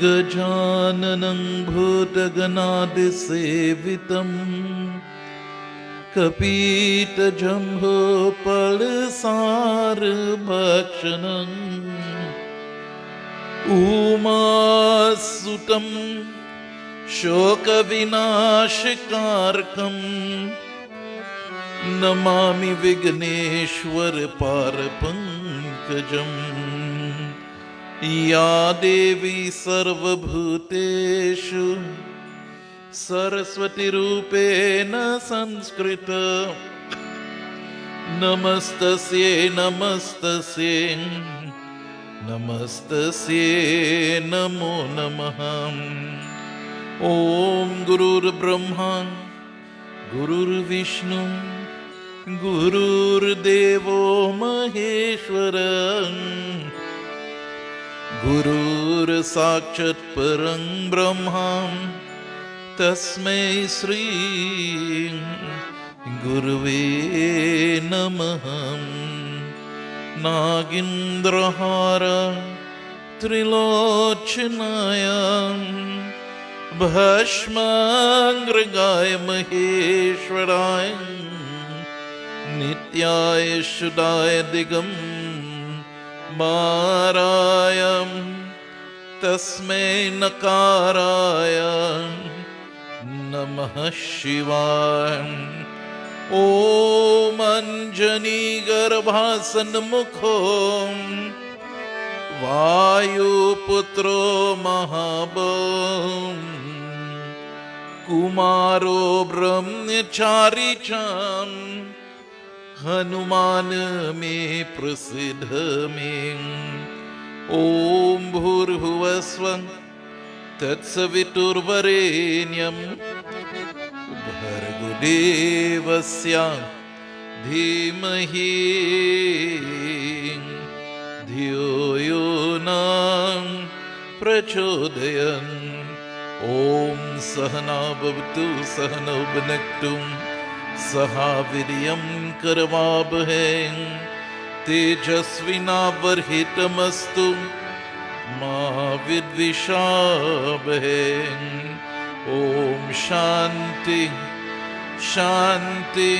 गजाननं भूतगणादिसेवितं कपीतजम्भोफलसारभक्षणं उमासुतं शोकविनाशकारकं नमामि विघ्नेश्वरपारपङ्कजम्। या देवी सर्वभूतेषु सरस्वतीरूपेण संस्कृता नमस्तस्यै नमस्तस्यै नमस्तस्यै नमो नमः। ॐ गुरुर्ब्रह्मा गुरुर्विष्णु गुरुर्देवो महेश्वरः गुरुर्साक्षात् परं ब्रह्म तस्मै श्री गुरुवे नमः। नागेन्द्रहार त्रिलोचनाय भस्माङ्गराय महेश्वराय नित्याय शुद्धाय दिगम्बराय तस्मै नकाराय नमः शिवाय। ॐ अञ्जनीगर्भासन्मुखो वायुपुत्रो महाबलः कुमारो ब्रह्मचारी च हनुमान में प्रसिद्ध में। ॐ भूर्भुवस्वः तत्सवितुर्वरेण्यं भर्गोदेवस्य धीमहि धियो यो न प्रचोदयात्। ॐ सहना भवतु सहनौ भुनक्तु सह वीर्यं करवावहै तेजस्विनावधीतमस्तु मा विद्विषावहै। ॐ शान्ति शान्ति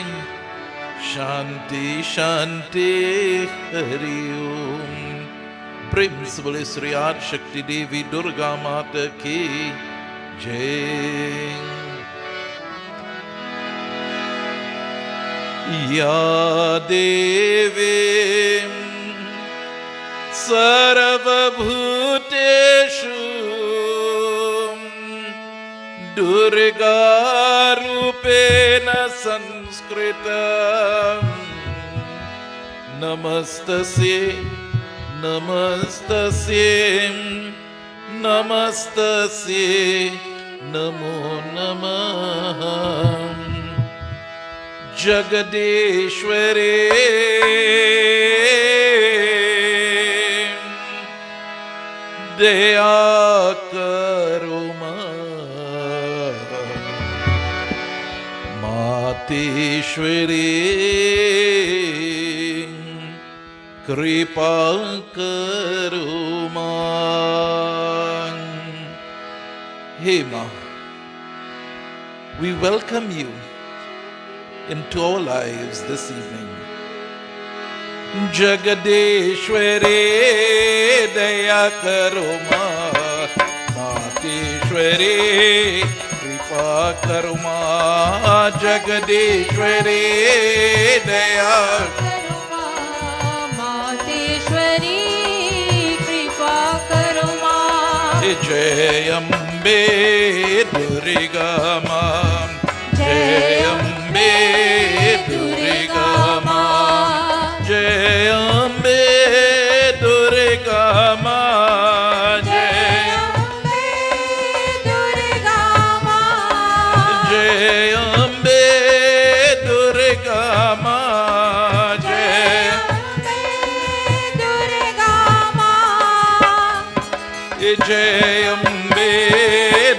शान्ति शान्ति हरि ओम। प्रेम से बोले श्री आदि शक्ति देवी दुर्गा माता की जय। या देवी सर्वभूतेषु दुर्गा रूपेण संस्कृता नमस्तस्यै नमस्तस्यै नमस्तस्यै नमो नमः। जगदीश्वरे दया करो मातेश्वरी कृपा करो मां। Hey Ma, we welcome you into our lives this evening. Jagadeshwari daya karo ma, Mateshwari kripa karo ma, Jagadeshwari daya karo ma, Mateshwari kripa karo ma, Jai Ambe Durga ma, Jai Ambe Durga ma, Jai Ambe Durga ma, Jai Ambe Durga ma, Jai Ambe Durga ma, Jai Ambe जय अम्बे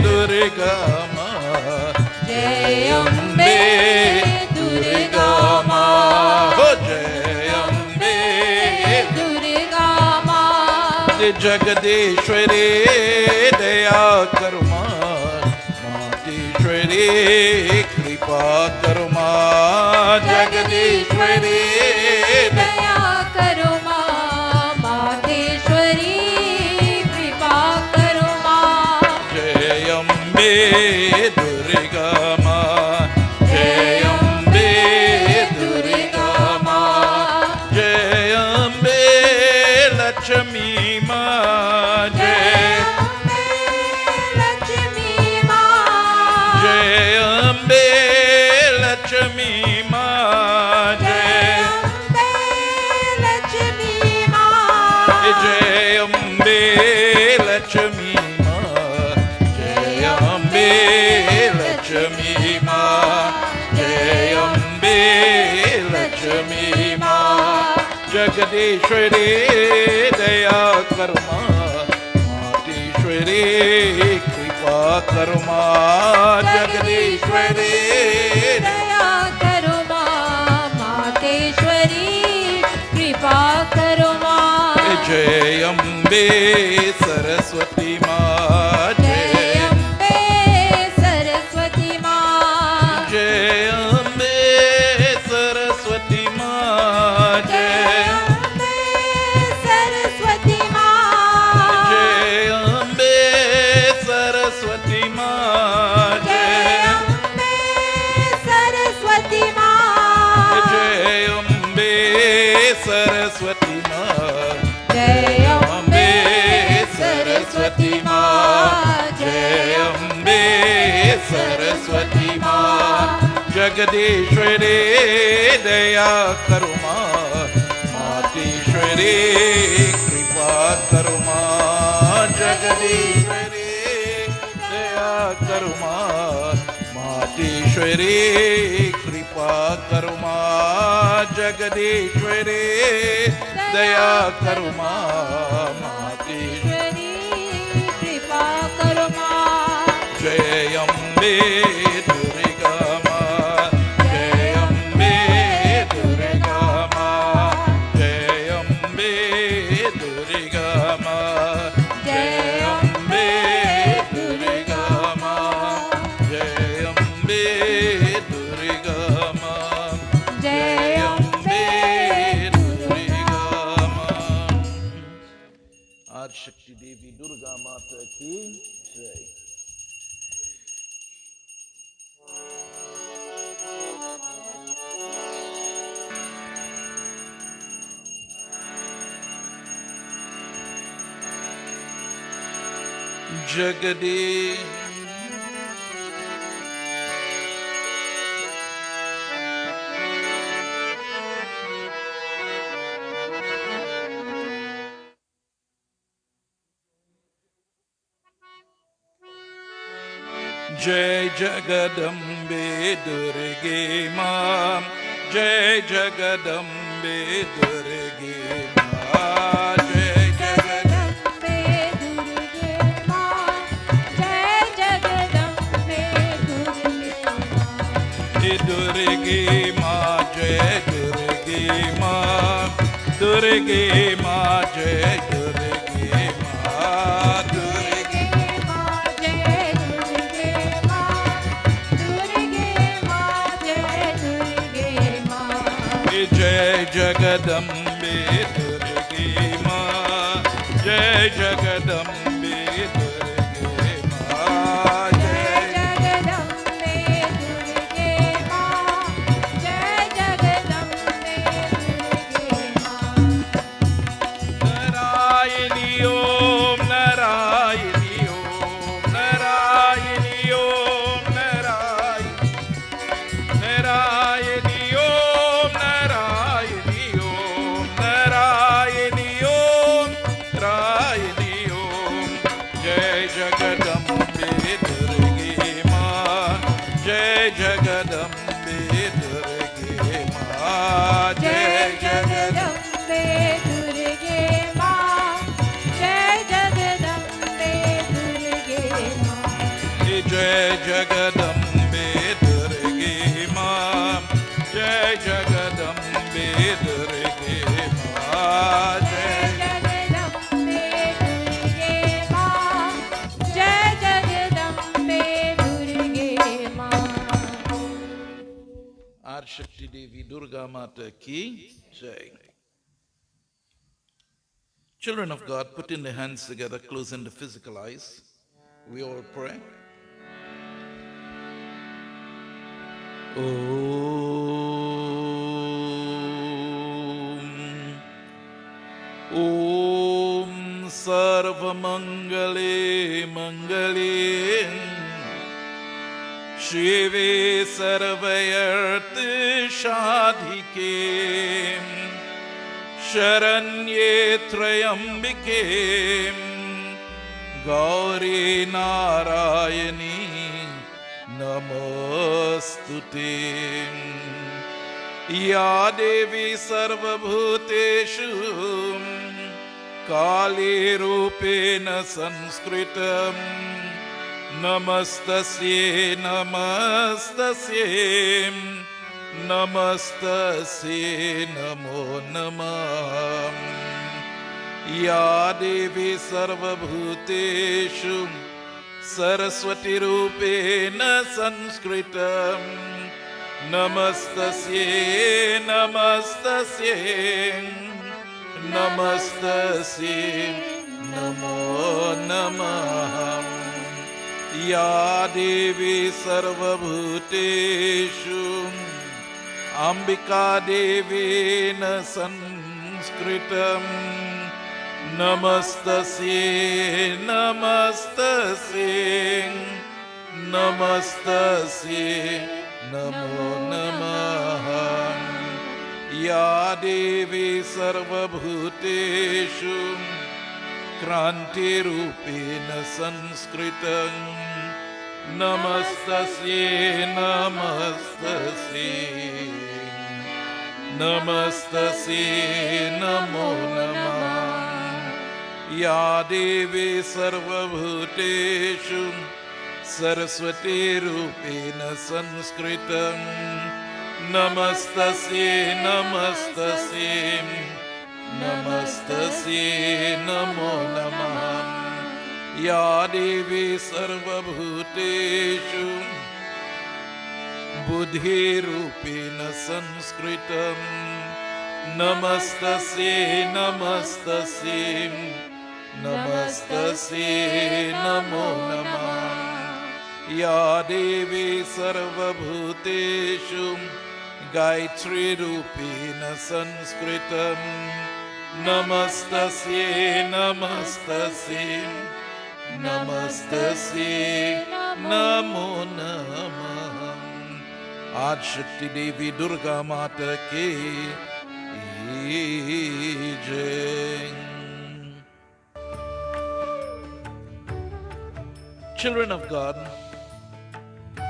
दुर्गा माँ, जय अम्बे दुर्गा माँ, हो जय अम्बे दुर्गा माँ, जगदीश्वरी दया करो माँ, मातेश्वरी कृपा करो माँ, जगदीश्वरी दया करो माँ, मातेश्वरी कृपा करो माँ, जय अम्बे दुर्गा माँ, जय अम्बे दुर्गा माँ, जय अम्बे लक्ष्मी माँ, जय लक्ष्मी माँ, जय अम्बे लक्ष्मी माँ, जय लक्ष्मी माँ, जय अम्बे लक्ष्मी माँ, जय अम्बे लक्ष्मी माँ, जय अम्बे लक्ष्मी माँ, जगदीश्वरी दया करो माँ, मातेश्वरी कृपा करो माँ, जगदीश्वरी दया करो माँ, मातेश्वरी कृपा करो माँ, जय अम्बे सरस्वती माँ, जय अम्बे सरस्वती माँ, जय अम्बे सरस्वती माँ, जय अम्बे सरस्वती माँ, जय अम्बे सरस्वती माँ, जय अम्बे सरस्वती माँ, जय अम्बे सरस्वती माँ, जय अम्बे सरस्वती माँ, जय अम्बे सरस्वती माँ, जगदीश्वरी दया करो माँ, मातेश्वरी कृपा करो माँ, जगदीश्वरी दया करो माँ, मातेश्वरी कृपा करो माँ, जगदीश्वरी दया करो माँ, मातेश्वरी कृपा करो माँ, जय अम्बे दुर्गा माँ, जय अम्बे दुर्गा माँ, जय अम्बे दुर्गा माँ, जय अम्बे दुर्गा माँ, जय अम्बे दुर्गा माँ, जय अम्बे दुर्गा माँ। आज शक्ति देवी दुर्गा माता की जय। जगदीश जय जगदम्बे दुर्गे माँ, जय जगदम्बे दुर्गे माँ, जय जगदम्बे दुर्गे माँ, जय जगदम्बे दुर्गे माँ, दुर्गे माँ, जय दुर्गे माँ, दुर्गे माँ, जय दुर्गे माँ, दुर्गे माँ, जय दुर्गे माँ, दुर्गे माँ, जय दुर्गे माँ, जय जगदम्बे दुर्गे माँ, जय जगदम्बे दुर्गे माँ, जय जगदम्बे दुर्गे माँ, जय जगदम्बे दुर्गे माँ, नारायणी ओम नारायणी ओम नारायणी ओम नारायणी नारायणी ओम नारायणी ओम नारायणी ओम नारायणी जगदम्बे दुर्गे मां, जय जगदम्बे दुर्गे मां, जय जगदम्बे दुर्गे मां, जय जगदम्बे दुर्गे मां। आदिशक्ति देवी दुर्गा माता की जय. Children of God, putting the hands together, closing the physical eyes. We all pray. Om Sarvamangale Mangale Shive Sarvayarth Shadhike Sharanye Trayambike Gauri Narayani Namostute. Ya Devi Sarvabhuteshu Kali Rupena Sanskritam Namastasye Namastasye Namastasye Namo Namah. Ya Devi Sarvabhuteshu Saraswati Rupena Sanskritam Namastasye Namastasye Namastasye Namo Namah. Ya Devi Sarvabhuteshu Ambika Devena Sanskritam Namastasye Namastasye Namastasye Namo Namah. Ya Devi Sarvabhuteshu Kranti Rupena Sanskritam Namastasye Namastasye Namastasye Namo Namah. Ya Devi Sarvabhuteshu Saraswati Rupena Sanskritam Namastasye Namastasye Namastasye Namo Namah. Ya Devi Sarvabhuteshu Buddhi Rupena Sanskritam Namastasye Namastasye Namastasye Namo Namah. Ya Devi Sarvabhuteshu Gayatri Rupena Sanskritam Namastasye Namastasye Namastasye Namo Namah. Adishakti Devi Durga Mata ki jai. Children of God,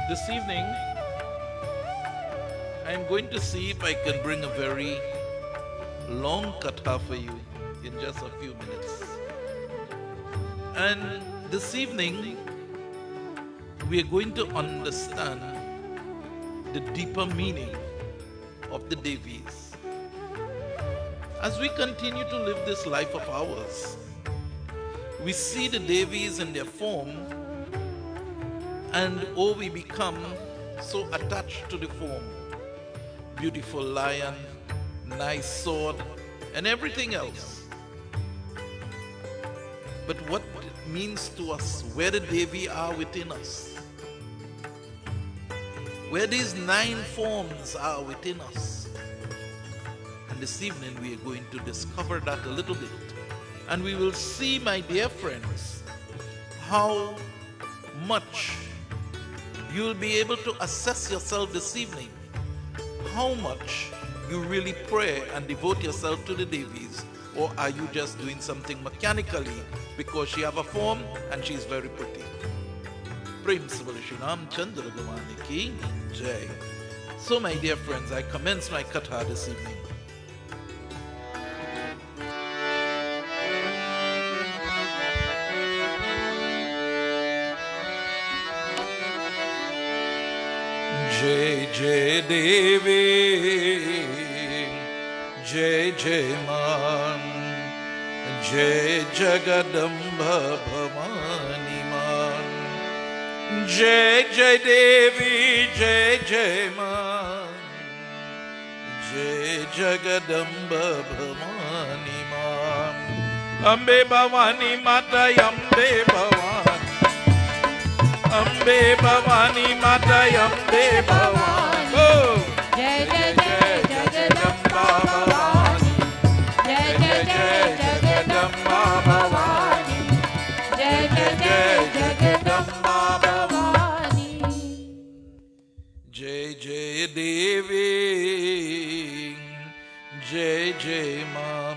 this evening I am going to see if I can bring a very long katha for you in just a few minutes. And this evening we are going to understand the deeper meaning of the Devis. As we continue to live this life of ours, we see the Devis in their form, and we become so attached to the form. Beautiful lion, nice sword, and everything else. But what it means to us, where the Devi are within us, where these 9 forms are within us. And this evening we are going to discover that a little bit. And we will see, my dear friends, how much you'll be able to assess yourself this evening. How much you really pray and devote yourself to the Devis, or are you just doing something mechanically because she have a form and she is very pretty? Prem Sabali Shri Ramchandra Bhavani ki jai. So my dear friends, I commence my katha this evening. जय जय देवी जय जय मां जय जगदम्ब भवानी मां जय जय देवी जय जय मां जय जगदम्ब भवानी मां अम्बे भवानी माता अम्बे भवानी अम्बे भवानी माता अम्बे भवानी जय जय जय जगदम्बा भवानी जय जय जय जगदम्बा भवानी जय जय जय जगदम्बा भवानी जय जय देवी जय जय मां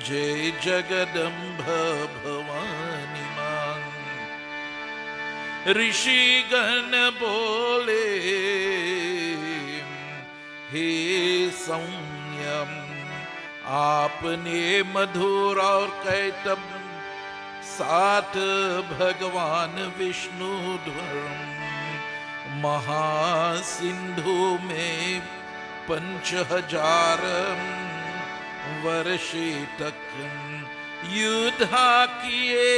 जय जगदम्ब भवानी मां ऋषिगण बोले हे संयम आपने मधुर और कैटब साथ भगवान विष्णु ध्वम महासिंधु में 5000 वर्षे तक युद्धा किए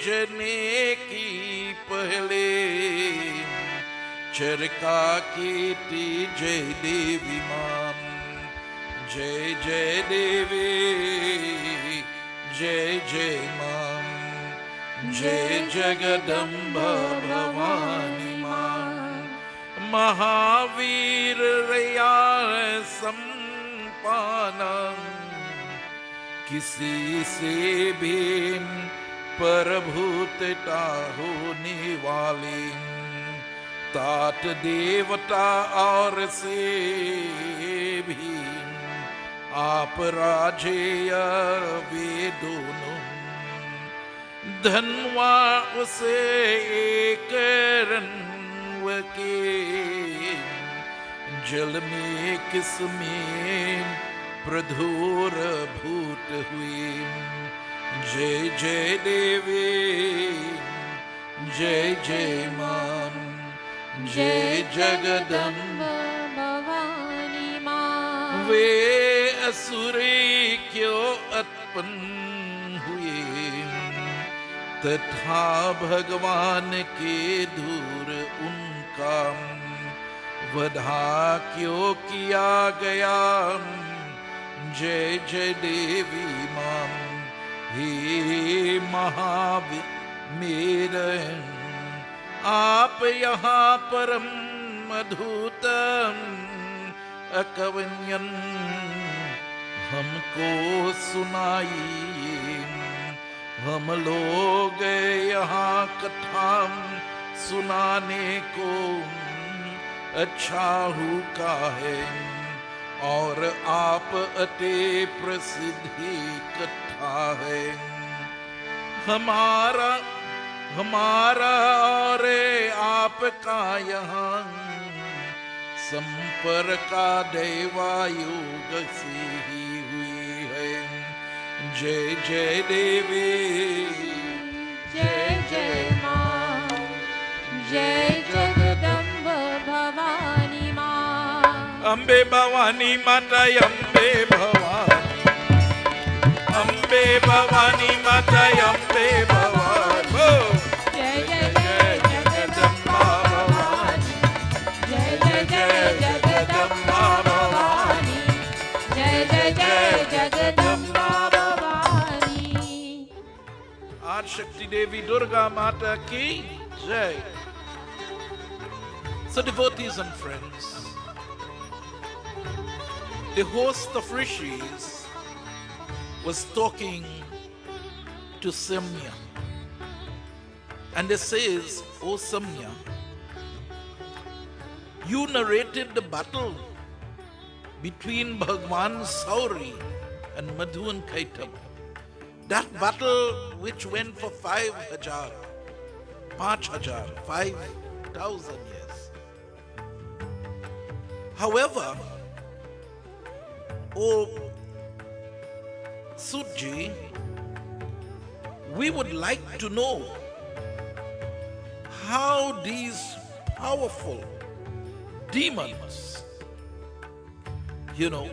जने की पहले चरका कीर्ति जय देवी मां जय जय देवी जय जय मां जय जगदम्ब भवानी मां महावीर रया संपानम किसी से भी परभूतता होने वाली तात देवता और से भी आप राजेय वे दोनों धनवा उसे एक रन्व के जल में किसमें प्रधुर भूत हुई जय जय देवी जय जय मां जय जगदम्ब भवानी मां वे असुरी क्यों उत्पन्न हुए तथा भगवान के दूर उनका वधा क्यों किया गया जय जय देवी मां हे महावीर मेरे आप यहाँ परम अद्भुतम अकवन्यन हमको सुनाइए हम लोग यहाँ कथा सुनाने को अच्छा का है और आप अति प्रसिद्धि कथा है हमारा और आपका यहाँ संपर्क का दैवायोग से ही हुई है जय जय देवी जय जय मां जय जगदम्ब भवानी मां अम्बे भवानी माता अम्बे भवानी अम्बे भवानी माता अम्बे भवानी जय जय जय जगदम्बा भवानी जय जय जय जगदम्बा भवानी जय जय जय जगदम्बा भवानी आज शक्ति देवी दुर्गा माता की जय. So devotees and friends, the host of rishis was talking to Samya and he says, "O Samya, you narrated the battle between Bhagwan Sauri and Madhu and Kaitab. That battle which went for 5,000, 5,000 years. However, O Sutji, we would like to know how these powerful demons, you know,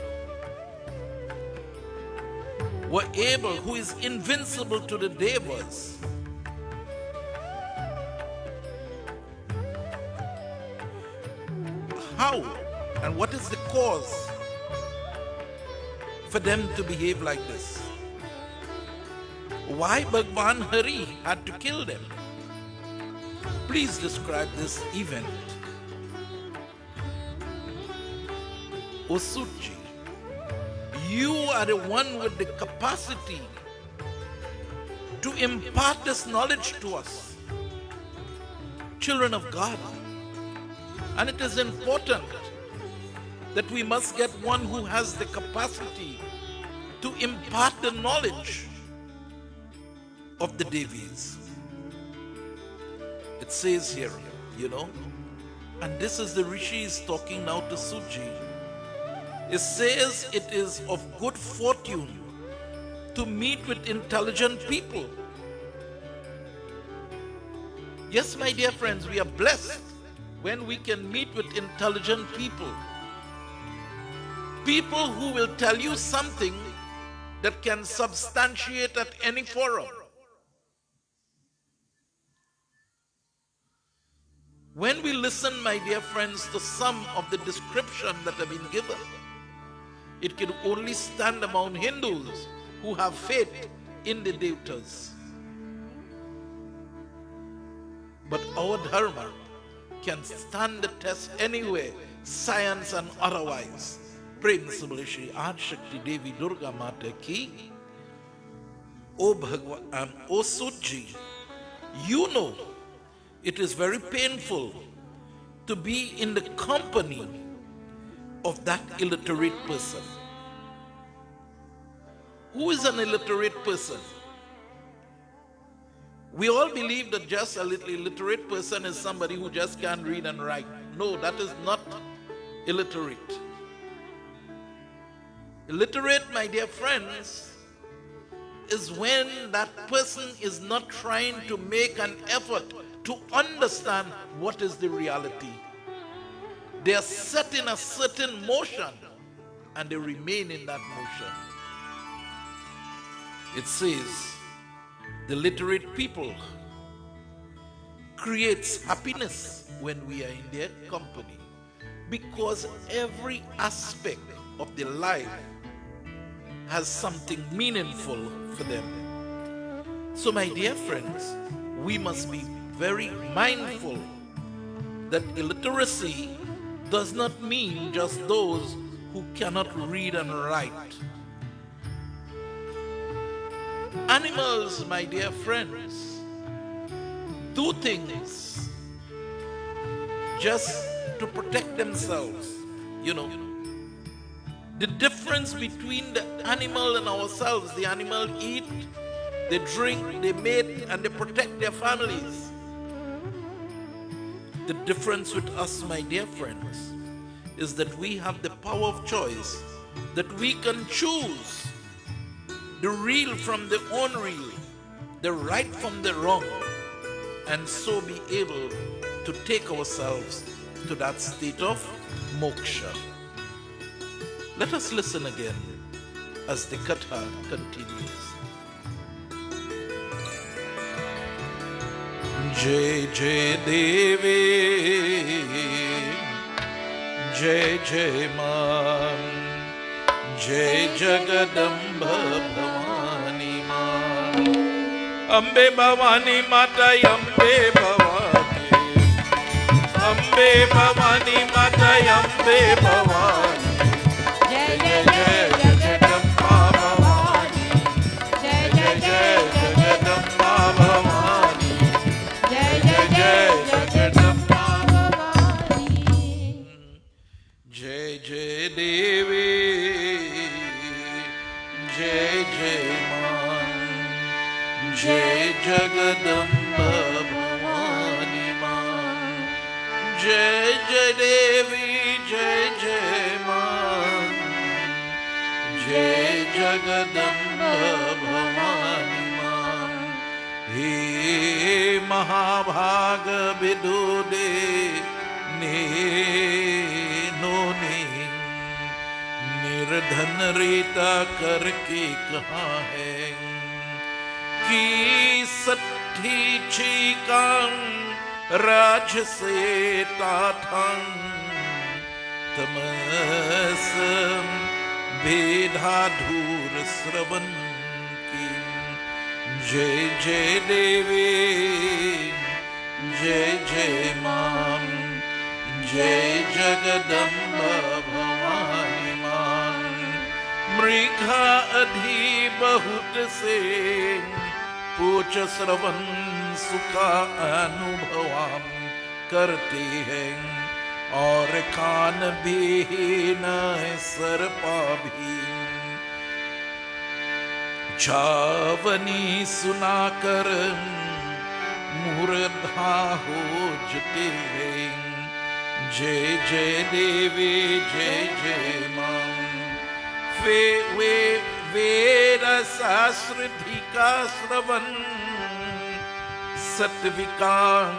were able, who is invincible to the devas, how and what is the cause for them to behave like this? Why Bhagwan Hari had to kill them? Please describe this event. Osutji, you are the one with the capacity to impart this knowledge to us, children of God. And it is important that we must get one who has the capacity to impart the knowledge of the Devis. It says here, you know, and this is the Rishis talking now to Suji. It says it is of good fortune to meet with intelligent people. Yes, my dear friends, we are blessed when we can meet with intelligent people. People who will tell you something that can substantiate at any forum. When we listen, my dear friends, to some of the description that have been given, it can only stand among Hindus who have faith in the devatas. But our dharma can stand the test anywhere, science and otherwise. Prem Sabali Shri Adi Shakti Devi Durga Mata Ki. O Bhagwan, O Sutji, you know it is very painful to be in the company of that illiterate person. Who is an illiterate person? We all believe that just a little illiterate person is somebody who just can't read and write. No, that is not illiterate. Illiterate, my dear friends, is when that person is not trying to make an effort to understand what is the reality. They are set in a certain motion and they remain in that motion. It says the literate people creates happiness when we are in their company, because every aspect of their life has something meaningful for them. So my dear friends, we must be very mindful that illiteracy does not mean just those who cannot read and write. Animals, my dear friends, do things just to protect themselves. You know, the difference between the animal and ourselves: the animal eat, they drink, they mate, and they protect their families. The difference with us, my dear friends, is that we have the power of choice, that we can choose the real from the unreal, the right from the wrong, and so be able to take ourselves to that state of moksha. Let us listen again as the katha continues. Jai Jai Devi, Jai Jai Man, Jai Jagadamba Bhavani Man. Ambe Bhavani Mata, Ambe Bhavani, Ambe Bhavani Mata, Ambe Bhavani. Jai Jai Jai Jagadamba Bhavani, Jai Jai Jai Jagadamba Bhavani, Jai Jai Jai Jagadamba Bhavani. Jai Jai Devi, Jai Jai Man, Jai Jagadamba Bhavani Man. Jai Jai Devi, Jai Jai Man, Jai Jagadamba Bhavani Man. He Mahabhaga Vidude ने नोने निर्धन रेता करके कहाँ है कि सट्ठी चीकां राज से ताठं तमस भेदा धूर श्रवण की जय जय देवी जय जय मां जय जगदम्बा भवानी मां मृगा अधि बहुत से पूछ श्रवण सुखा अनुभवाम करते हैं और कान भी न सर्पा भी छावनी सुनाकर मूर्धा हो जते हैं जय जय देवी जय जय मां वे वेद शास्त्र धिका श्रवण सत्विकां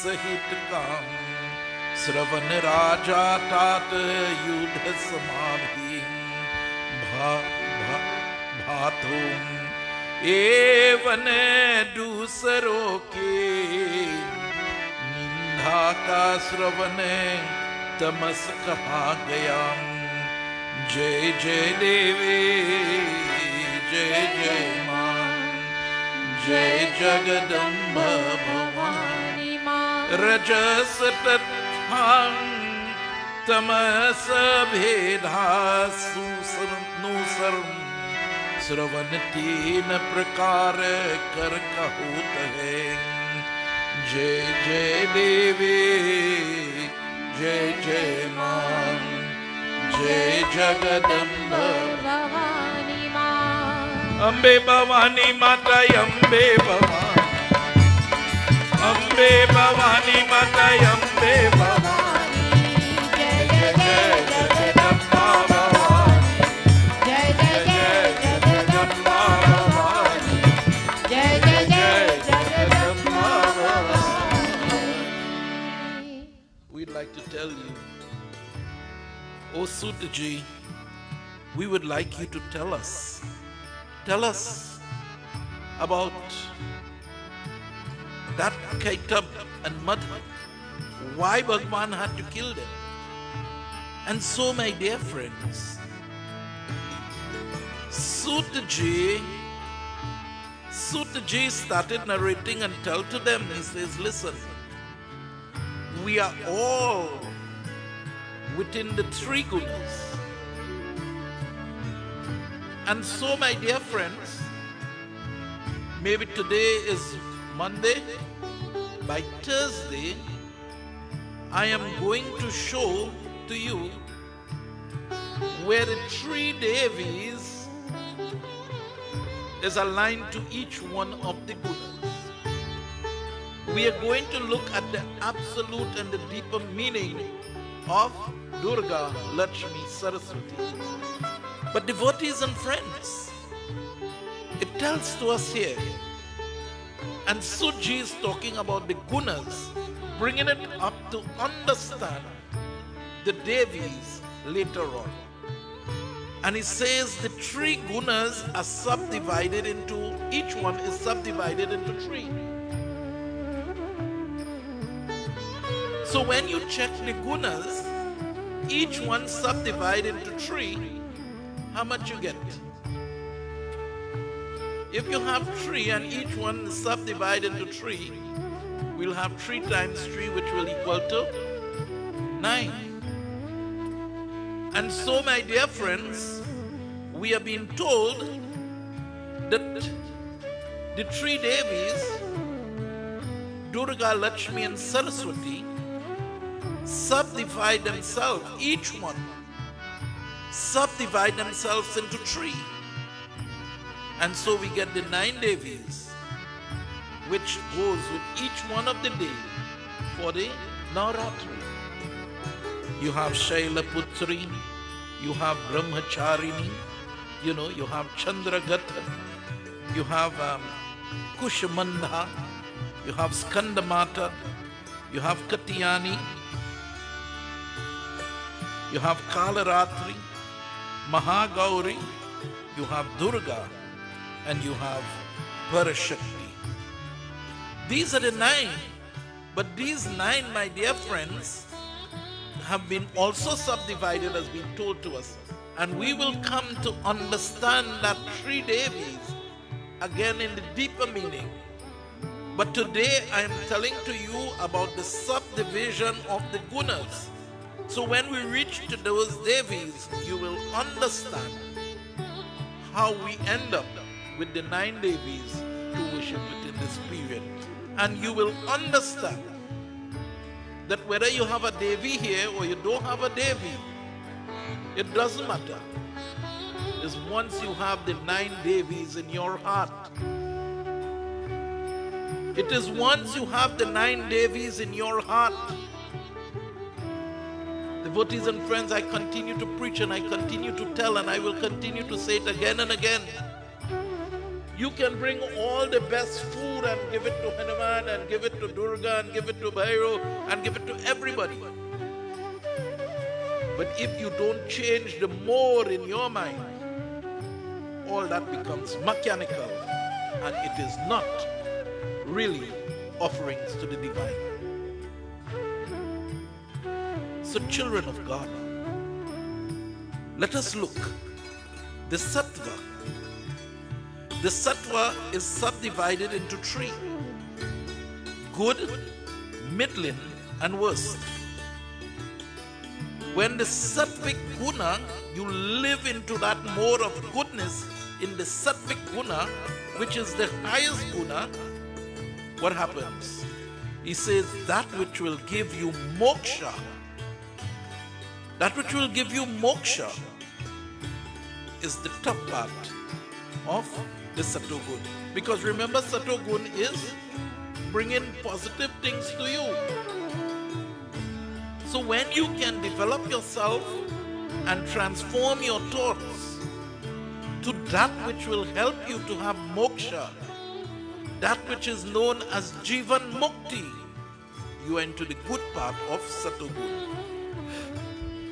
सहित काम श्रवण राजा तात युद्ध समाधि भातो एवं दूसरों के निंदा का श्रवण तमस कहा गया जय जय देवी जय जय मां जय जगदम्बा भवानी मां रजस तत्थां तमस भेदा सुसनुसर श्रवण तीन प्रकार कर कहोत है जय जय देवी जय जय मां जय जगदम्बा भवानी मां अम्बे भवानी माता अम्बे भवानी अम्बे भवानी माता अम्बे भवानी जय जय जय जगदम्बा भवानी जय जय जय जगदम्बा भवानी जय जय जय Jagdamba Bhavani. We'd like to tell you, O Sutaji, we would like you to tell us about that Kaitab and Madhu, why Bhagwan had to kill them. And so, my dear friends, Sutaji started narrating and told to them, he says, listen, we are all within the three gunas. And so, my dear friends, maybe today is Monday, by Thursday, I am going to show to you where the three Devis is aligned to each one of the gunas. We are going to look at the absolute and the deeper meaning of Durga, Lakshmi, Saraswati. But devotees and friends, it tells to us here, and Suji is talking about the gunas, bringing it up to understand the Devis later on. And he says the three gunas are subdivided into, each one is subdivided into three. So when you check the gunas, each one subdivided into three, how much you get? If you have three and each one is subdivided into three, we'll have 3 times 3, which will equal to 9. And so, my dear friends, we are being told that the three Devis, Durga, Lakshmi and Saraswati, subdivide themselves, each one subdivide themselves into 3. And so we get the 9 Devis, which goes with each one of the day for the Navraatri. You have Shailaputri, you have Brahmacharini, you have Chandragata, you have Kushamandha, you have Skandamata, you have Katyani, You have Kalaratri, Mahagauri, you have Durga, and you have Parashakti. These are the 9. But these 9, my dear friends, have been also subdivided as been told to us. And we will come to understand that 3 Devis again in the deeper meaning. But today I am telling to you about the subdivision of the Gunas. So when we reach to those Devis, you will understand how we end up with the 9 Devis to worship within this period. And you will understand that whether you have a Devi here or you don't have a Devi, it doesn't matter. It's once you have the 9 Devis in your heart. It is once you have the 9 Devis in your heart. Devotees and friends, I continue to preach and I continue to tell and I will continue to say it again and again. You can bring all the best food and give it to Hanuman and give it to Durga and give it to Bhairo and give it to everybody. But if you don't change the more in your mind, all that becomes mechanical and it is not really offerings to the divine. So children of God, let us look. The sattva. The sattva is subdivided into 3. Good, middling, and worst. When the sattvic guna, you live into that mode of goodness in the sattvic guna, which is the highest guna, what happens? He says that which will give you moksha, that which will give you moksha is the top part of the Satogun. Because remember, Satogun is bringing positive things to you. So when you can develop yourself and transform your thoughts to that which will help you to have moksha, that which is known as Jivan Mukti, you are into the good part of Satogun.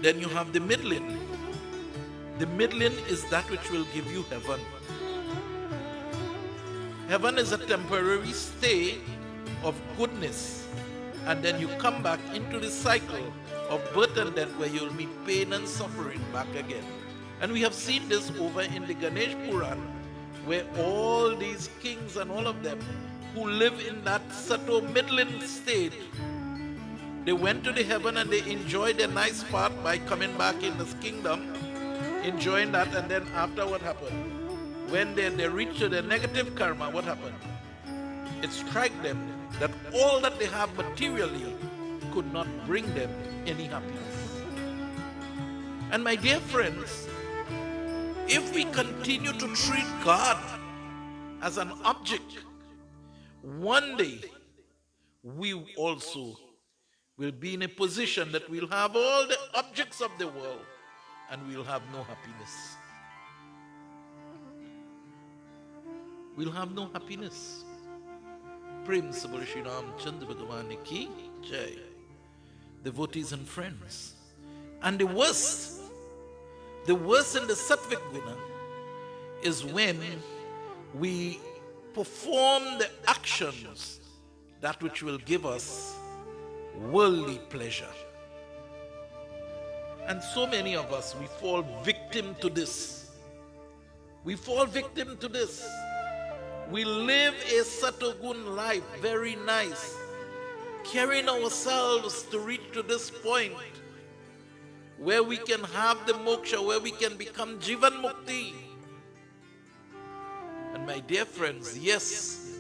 Then you have the middling. The middling is that which will give you heaven. Heaven is a temporary stay of goodness, and then you come back into the cycle of birth and death where you'll meet pain and suffering back again. And we have seen this over in the Ganesh Puran, where all these kings and all of them who live in that Sato middling state, they went to the heaven and they enjoyed their nice part by coming back in this kingdom, enjoying that, and then after what happened? When they reach to their negative karma, what happened? It struck them that all that they have materially could not bring them any happiness. And my dear friends, if we continue to treat God as an object, one day we also will be in a position that we'll have all the objects of the world and we'll have no happiness. We'll have no happiness. Prem Sabur Shri Ram Chandra Bhagavan Ki Jai. Devotees and friends. And the worst in the Sattvic Guna is when we perform the actions that which will give us worldly pleasure. And so many of us, we fall victim to this. We fall victim to this. We live a Satogun life, very nice, carrying ourselves to reach to this point where we can have the moksha, where we can become Jivan Mukti. And my dear friends, yes,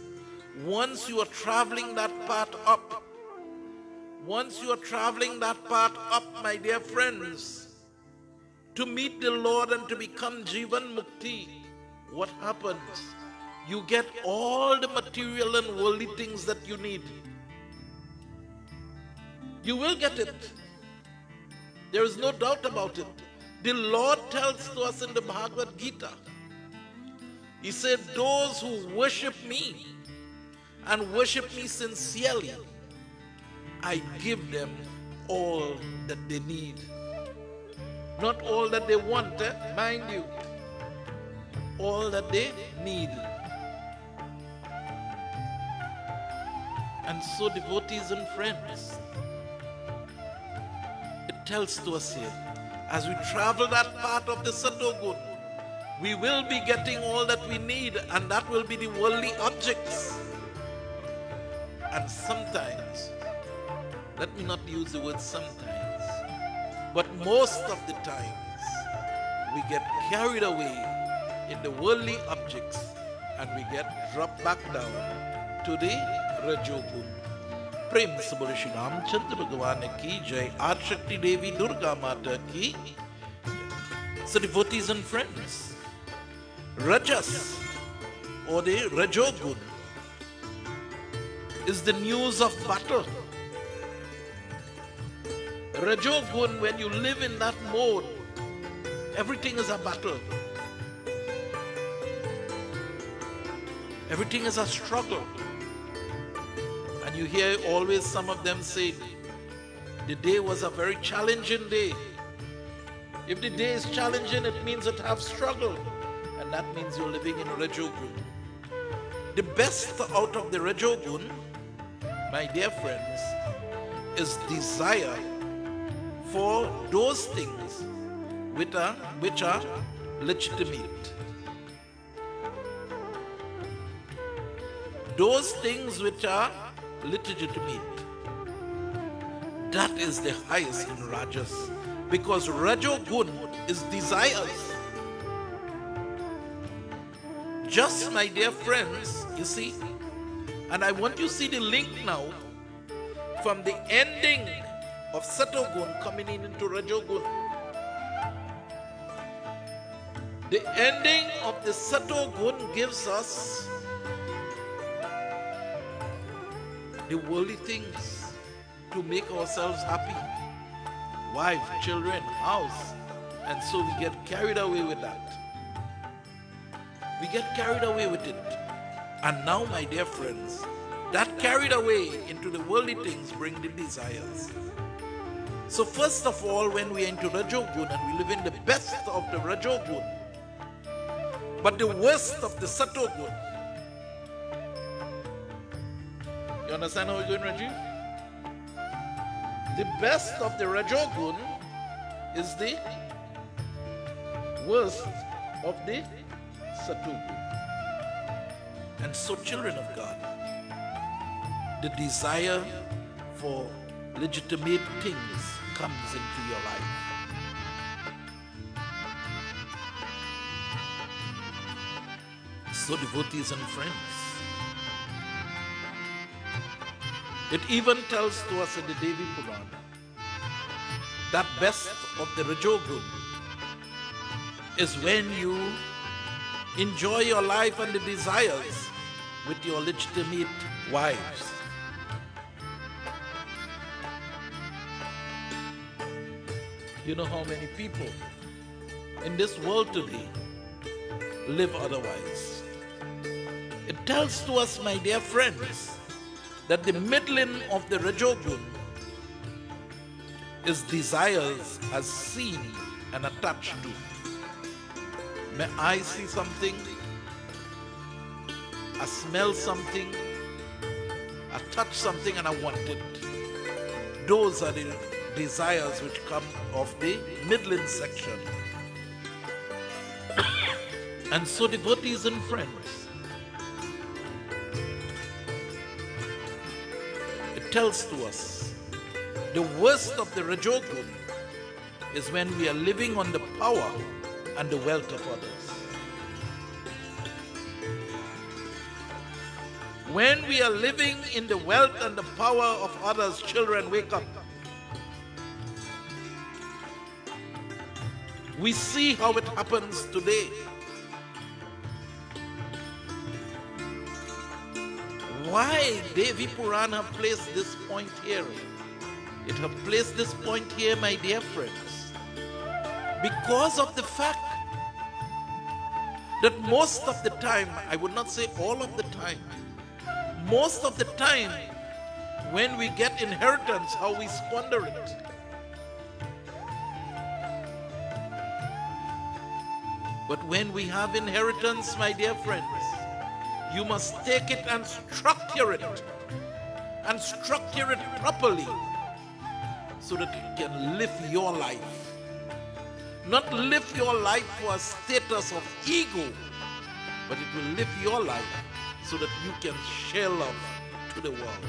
once you are traveling that path up, my dear friends, to meet the Lord and to become Jivan Mukti, what happens? You get all the material and worldly things that you need. You will get it. There is no doubt about it. The Lord tells to us in the Bhagavad Gita, He said, those who worship me and worship me sincerely, I give them all that they need. Not all that they want, mind you. All that they need. And so, devotees and friends, it tells to us here, as we travel that part of the Satogun, we will be getting all that we need, and that will be the worldly objects. And sometimes, let me not use the word sometimes, but most of the times, we get carried away in the worldly objects and we get dropped back down to the Rajogun. Prem se bole Shri Ramchandra Bhagwan ki jai, Adi Shakti Devi Durga Mata ki. So devotees and friends, Rajas or the Rajogun is the news of battle. Rajogun, when you live in that mode, everything is a battle. Everything is a struggle. And you hear always some of them say, the day was a very challenging day. If the day is challenging, it means it has struggle. And that means you're living in Rajogun. The best out of the Rajogun, my dear friends, is desire for those things which are legitimate. Those things which are legitimate. That is the highest in Rajas. Because Rajogun is desires. Just, my dear friends, you see, and I want you to see the link now from the ending of Satogun coming into Rajogun. The ending of the Satogun gives us the worldly things to make ourselves happy. Wife, children, house. And so we get carried away with that. We get carried away with it. And now, my dear friends, that carried away into the worldly things bring the desires. So first of all, when we are into Rajogun and we live in the best of the Rajogun, but the worst of the Satogun. You understand how we're going, Rajiv? The best of the Rajogun is the worst of the Satogun. And so, children of God, the desire for legitimate things comes into your life. So, devotees and friends, it even tells to us in the Devi Purana that best of the Rajogun is when you enjoy your life and the desires with your legitimate wives. You know how many people in this world today live otherwise. It tells to us, my dear friends, that the middling of the Rajogun is desires as seen and attached to. May I see something? I smell something? I touch something and I want it. Those are the desires which come of the middling section. And so, devotees and friends, it tells to us the worst of the Rajogun is when we are living on the power and the wealth of others. When we are living in the wealth and the power of others, children, wake up. We see how it happens today. Why Devi Purana placed this point here? It have placed this point here, my dear friends, because of the fact that most of the time, I would not say all of the time, most of the time when we get inheritance, how we squander it. But when we have inheritance, my dear friends, you must take it and structure it properly so that you can live your life. Not live your life for a status of ego, but it will live your life so that you can share love to the world.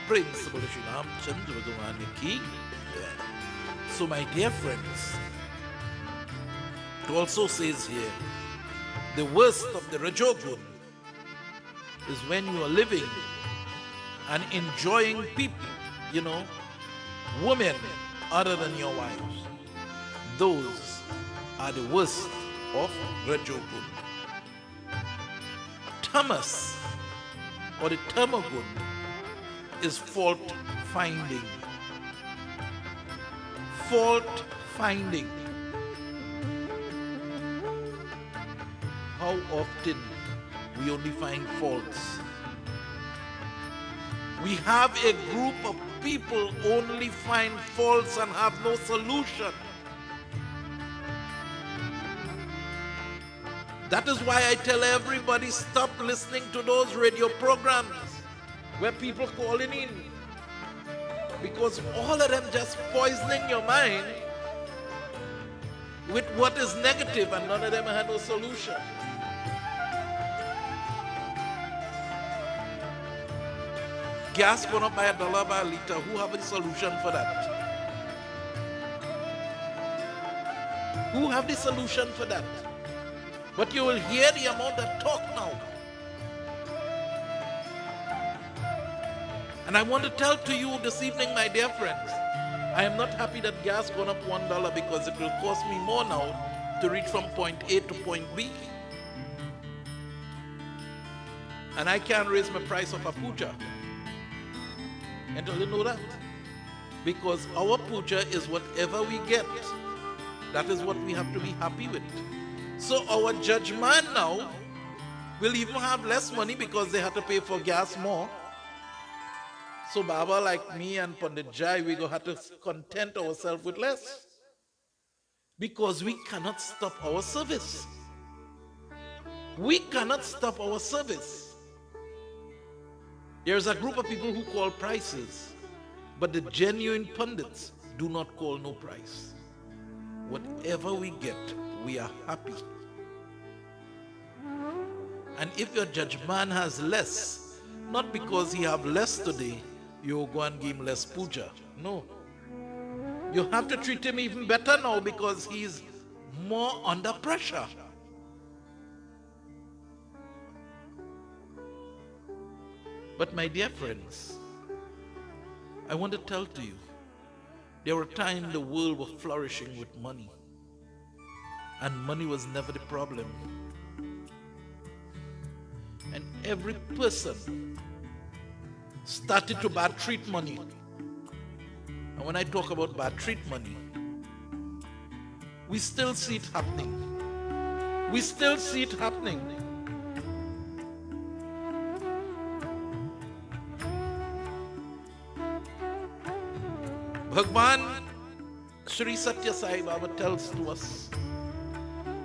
Praise the Lord. So my dear friends, it also says here, the worst of the Rajogun is when you are living and enjoying people, women other than your wives. Those are the worst of Rajogun. Tamas, or the Tamagun, is fault finding. Fault finding. How often we only find faults? We have a group of people only find faults and have no solution. That is why I tell everybody, stop listening to those radio programs where people calling in, because all of them just poisoning your mind with what is negative, and none of them had no solution. Gas gone up by $1 by a liter. Who have a solution for that? Who have the solution for that? But you will hear the amount of talk now. And I want to tell to you this evening, my dear friends, I am not happy that gas gone up $1 because it will cost me more now to reach from point A to point B. And I can't raise my price of a puja. And you know that? Because our puja is whatever we get. That is what we have to be happy with. So our judgment now will even have less money because they have to pay for gas more. So Baba, like me and Pandit Jai, we go have to content ourselves with less. Because we cannot stop our service. We cannot stop our service. There's a group of people who call prices, but the genuine pundits do not call no price. Whatever we get, we are happy. And if your judgment has less, not because he have less today, you go and give him less puja. No. You have to treat him even better now because he's more under pressure. But my dear friends, I want to tell to you, there were times the world was flourishing with money. And money was never the problem. And every person started to bad treat money. And when I talk about bad treat money, we still see it happening. We still see it happening. Bhagwan Sri Satya Sai Baba tells to us,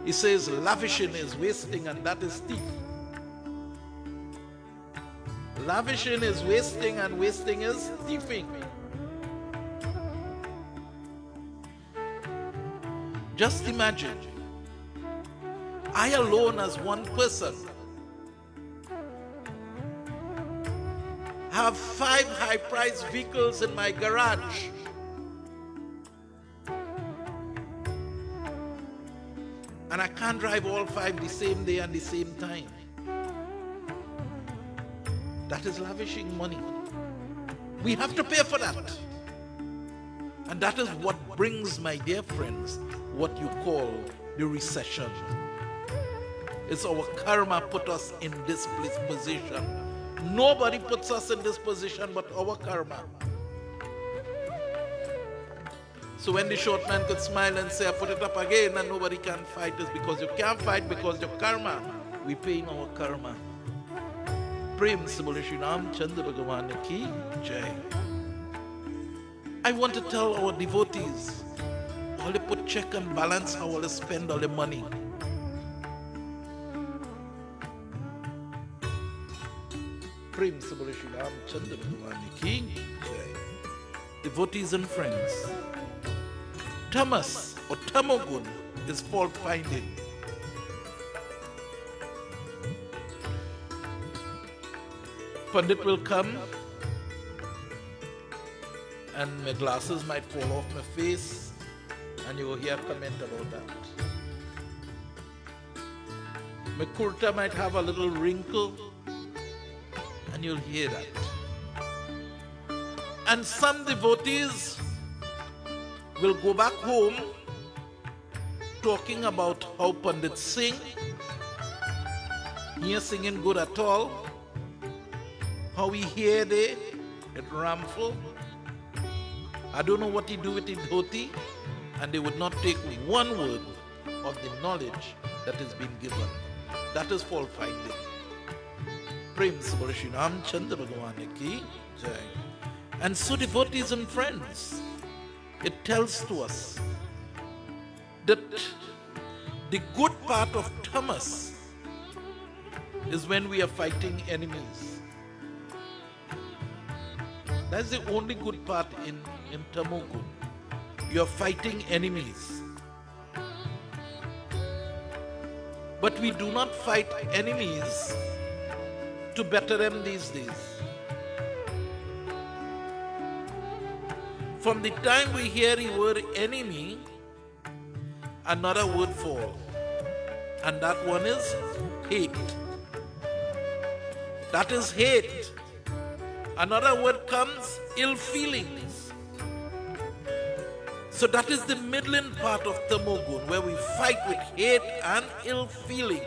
he says, lavishing is wasting and that is thief. Lavishing is wasting and wasting is thieving. Just imagine, I alone as one person have 5 high-priced vehicles in my garage. And I can't drive all 5 the same day and the same time. That is lavishing money. We have to pay for that. And that is what brings, my dear friends, what you call the recession. It's our karma put us in this position. Nobody puts us in this position but our karma. So when the short man could smile and say, I put it up again and nobody can fight us, because you can't fight because your karma. We pay our karma. Prem Sibole Shri Ram Chandra Bhagavan Ki Jai. I want to tell our devotees, all they put check and balance how all they spend all the money. Prem Sabara Shri Ram Chandra Bhagwan Ki Jai. Devotees and friends, tamas or tamogun is fault finding. Pandit will come and my glasses might fall off my face and you will hear a comment about that. My kurta might have a little wrinkle and you'll hear that. And some devotees will go back home talking about how Pandit sing. He ain't singing good at all. How we hear there at Ramful. I don't know what he do with his dhoti, and they would not take one word of the knowledge that is being given. That is fault finding. Prem Sabara Shri Ram Chandra Bhagwan Ki Jai. And so, devotees and friends, it tells to us that the good part of tamas is when we are fighting enemies. That's the only good part in tamogun. You are fighting enemies. But we do not fight enemies to better them these days. From the time we hear the word enemy, another word falls. And that one is hate. That is hate. Another word comes, ill feelings. So that is the middling part of tamogun, where we fight with hate and ill feelings.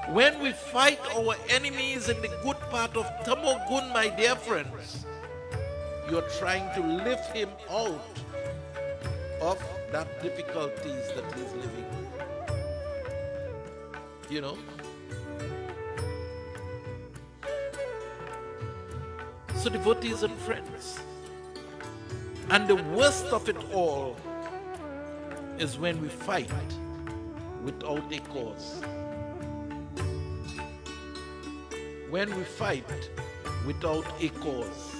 When we fight our enemies in the good part of tamogun, my dear friends, you're trying to lift him out of that difficulties that he's living. You know? So, devotees and friends, and the worst of it all is when we fight without a cause. When we fight without a cause.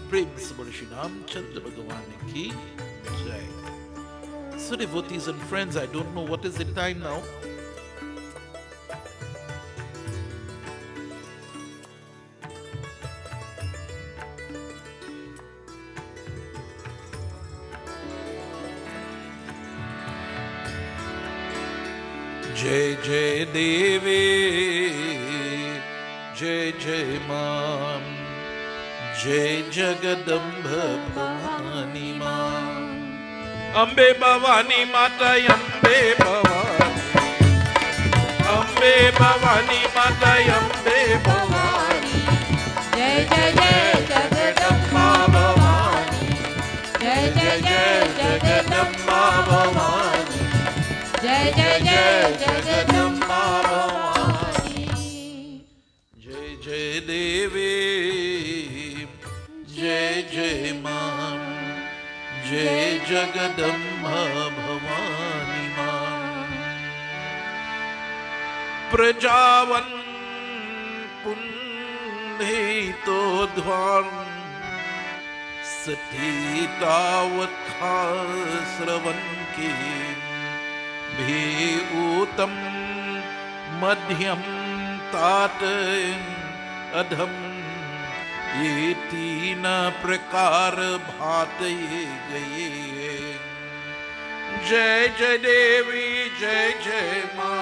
Prem Sabara Shri Ram Chandra Bhagwan Ki Jai. So, devotees and friends, I don't know what is the time now. Jai Jai Devi, Jai Jai Mam, Jai Jagadamba Bhavani Ma. Ambe Bhavani Mata, Ambe Bhavani, Ambe Bhavani Mata, Ambe Bhavani. Jai Jai Jai Jagadamba Bhavani, Jai Jai Jai Jagadamba Bhavani, Jai Jai Jai Jagadamba Bhavani. Jai Jai Devi, Jai Jai Mam, Jai Jagadamba Bhavani Ma. Prajavan Pundhito Dhwan Sati Tavat Khasravan Ki Bhi Uttam Madhyam Tat Adham Ye Tina Prakar Bhataye Gaye. Jai Jai Devi, Jai Jai Ma,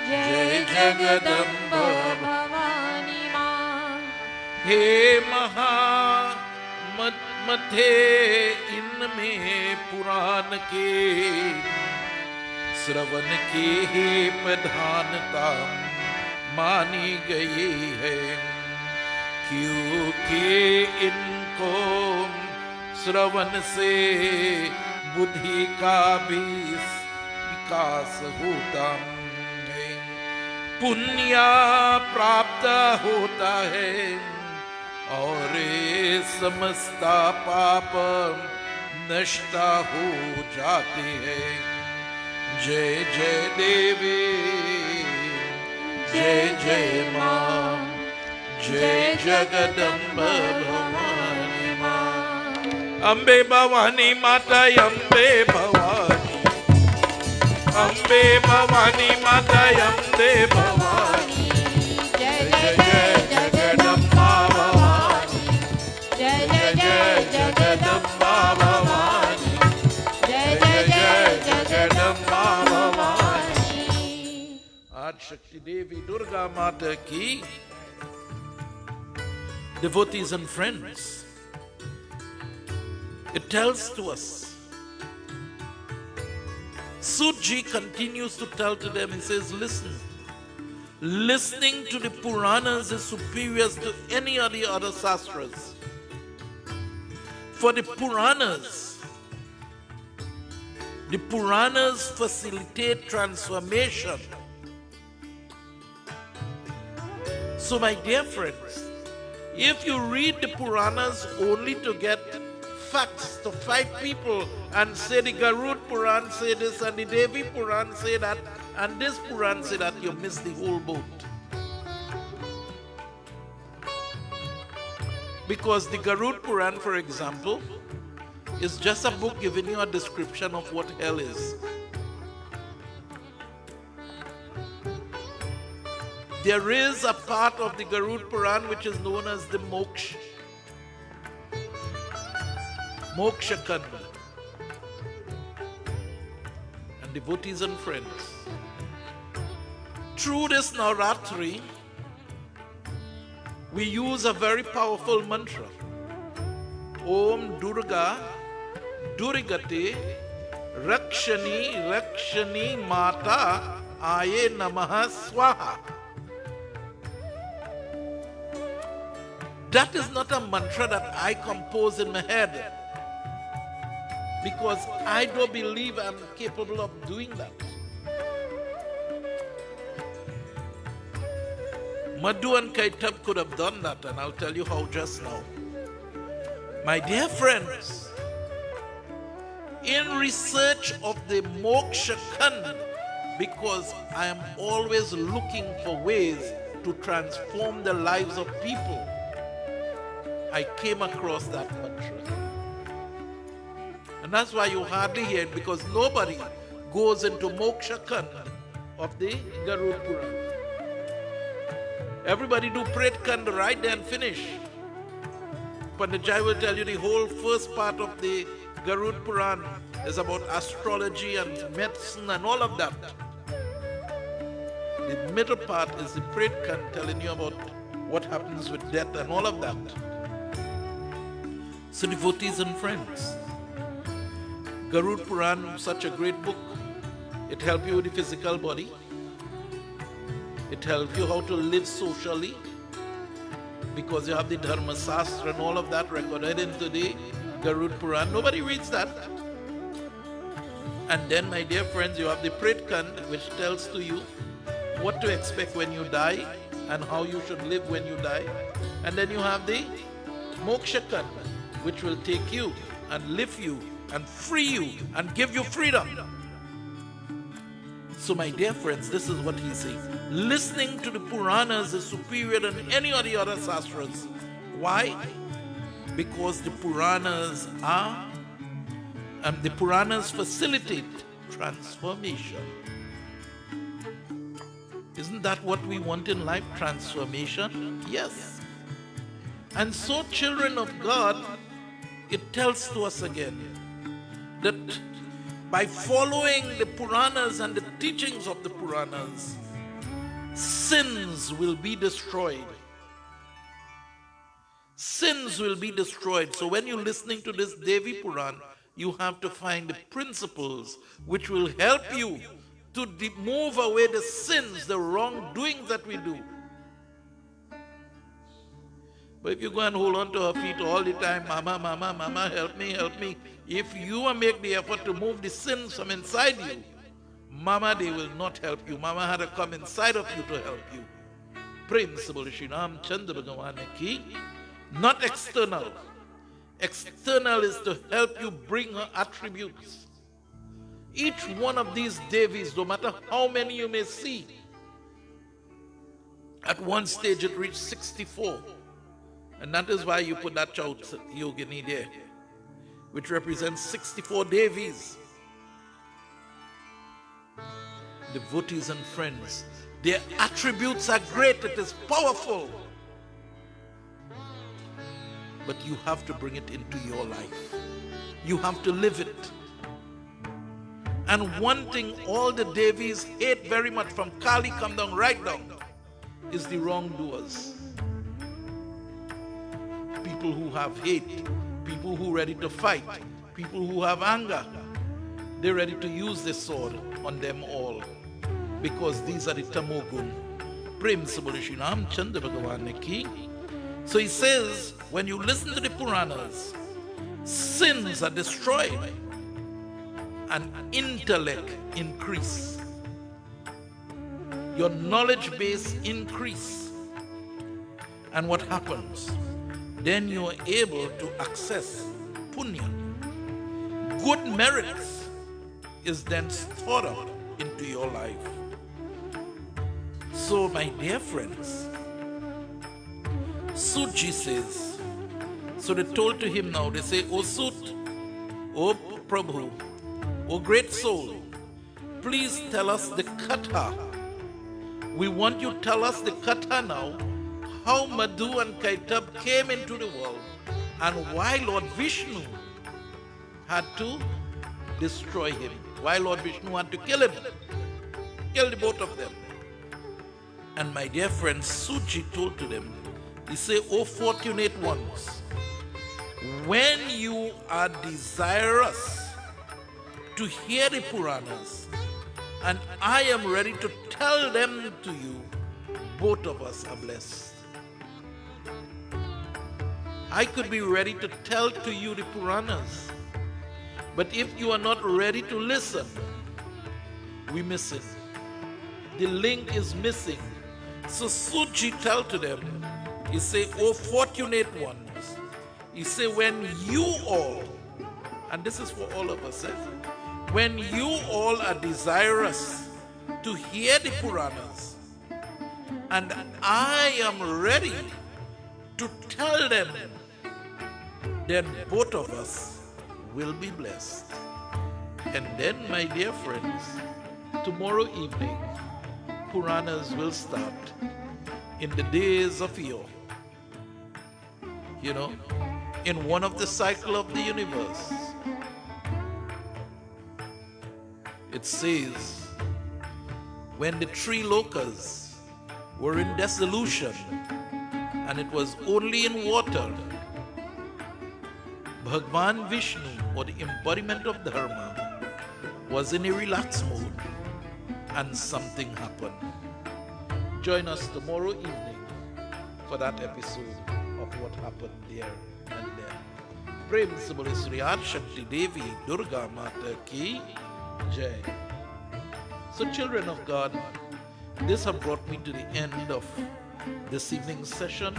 Jai Jagadamba Bhavani Ma. हे महा मथे इनमें पुराण के श्रवण की ही प्रधानता मानी गई है, क्योंकि इनको श्रवण से बुद्धि का भी विकास होता है, पुण्य प्राप्त होता है, और ये समस्ता पाप नष्टा हो जाती है। जय जय देवी, जय जय मां, जय जगदम्ब भवानी मां। अम्बे भवानी माता, अम्बे भवानी, अम्बे भवानी माता, अम्बे भवानी। जय जय जय जगदम्बा भवानी, जय जय जय जगदम्बा भवानी, जय जय जय जगदम्बा भवानी। आज शक्ति देवी दुर्गा माता की। Devotees and friends, it tells to us. Suji continues to tell to them, he says, listen, listening to the Puranas is superior to any of the other Shastras. For the Puranas facilitate transformation. So my dear friends, if you read the Puranas only to get facts, to fight people and say the Garud Puran say this and the Devi Puran say that and this Puran say that, you miss the whole boat. Because the Garud Puran, for example, is just a book giving you a description of what hell is. There is a part of the Garud Puran which is known as the Moksha Kanda. And devotees and friends, through this Navraatri, we use a very powerful mantra. Om Durga Durgate Rakshani Rakshani Mata Aye Namaha Swaha. That is not a mantra that I compose in my head, because I don't believe I'm capable of doing that. Madhu and Kaitab could have done that, and I'll tell you how just now. My dear friends, in research of the Moksha Kanda, because I am always looking for ways to transform the lives of people, I came across that mantra. And that's why you hardly hear it, because nobody goes into Moksha Kanda of the Garud Puran. Everybody do Pret Kanda right there and finish. Pandajai will tell you the whole first part of the Garud Puran is about astrology and medicine and all of that. The middle part is the Pret Kanda, telling you about what happens with death and all of that. So devotees and friends, Garud Puran, such a great book. It helps you with the physical body. It helps you how to live socially, because you have the Dharma Sastra and all of that recorded into the Garud Puran. Nobody reads that. And then, my dear friends, you have the Pret Kanda, which tells to you what to expect when you die and how you should live when you die. And then you have the Moksha Kanda, which will take you and lift you and free you and give you freedom. So my dear friends, this is what he says. Listening to the Puranas is superior than any of the other Shastras. Why? Because the Puranas facilitate transformation. Isn't that what we want in life? Transformation? Yes. And so, children of God, it tells to us again that by following the Puranas and the teachings of the Puranas, sins will be destroyed. Sins will be destroyed. So when you're listening to this Devi Puran, you have to find the principles which will help you to move away the sins, the wrongdoings that we do. But if you go and hold on to her feet all the time, Mama, Mama, Mama, help me, help me. If you make the effort to move the sins from inside you, Mama, they will not help you. Mama had to come inside of you to help you. Prem Sabal Shri Ram Chandra Bhagavan ki not external. External is to help you bring her attributes. Each one of these Devis, no matter how many you may see, at one stage it reached 64. And that is why you put that child yogini there, which represents 64 Devis. Devotees and friends, their attributes are great, it is powerful. But you have to bring it into your life. You have to live it. And one thing all the Devis hate very much, from Kali come down, right down, is the wrongdoers. People who have hate, people who are ready to fight, people who have anger. They're ready to use the sword on them all, because these are the tamogun. Prem se bole Shri Ramchandra Bhagavan ne ki. So he says, when you listen to the Puranas, sins are destroyed and intellect increase. Your knowledge base increase. And what happens? Then you are able to access punya. Good merits is then stored up into your life. So my dear friends, Sutji says, so they told to him now, they say, O Sut, O Prabhu, O great soul, please tell us the Katha. We want you to tell us the Katha now, how Madhu and Kaitab came into the world and why Lord Vishnu had to destroy him, why Lord Vishnu had to kill him, kill the both of them. And my dear friend Sutji told to them, he said, O fortunate ones, when you are desirous to hear the Puranas, and I am ready to tell them to you, both of us are blessed. I could be ready to tell to you the Puranas, but if you are not ready to listen, we miss it. The link is missing. So Sutji tell to them, he say, O fortunate ones, he say, when you all, and this is for all of us, when you all are desirous to hear the Puranas, and I am ready to tell them, then both of us will be blessed. And then, my dear friends, tomorrow evening, Puranas will start in the days of yore. You know, in one of the cycle of the universe, it says, when the three lokas were in dissolution and it was only in water, Bhagwan Vishnu, or the embodiment of Dharma, was in a relaxed mood and something happened. Join us tomorrow evening for that episode of what happened there and then. Prem se bole Shri Adi Shakti Devi Durga Mata ki Jai. So children of God, this has brought me to the end of this evening's session.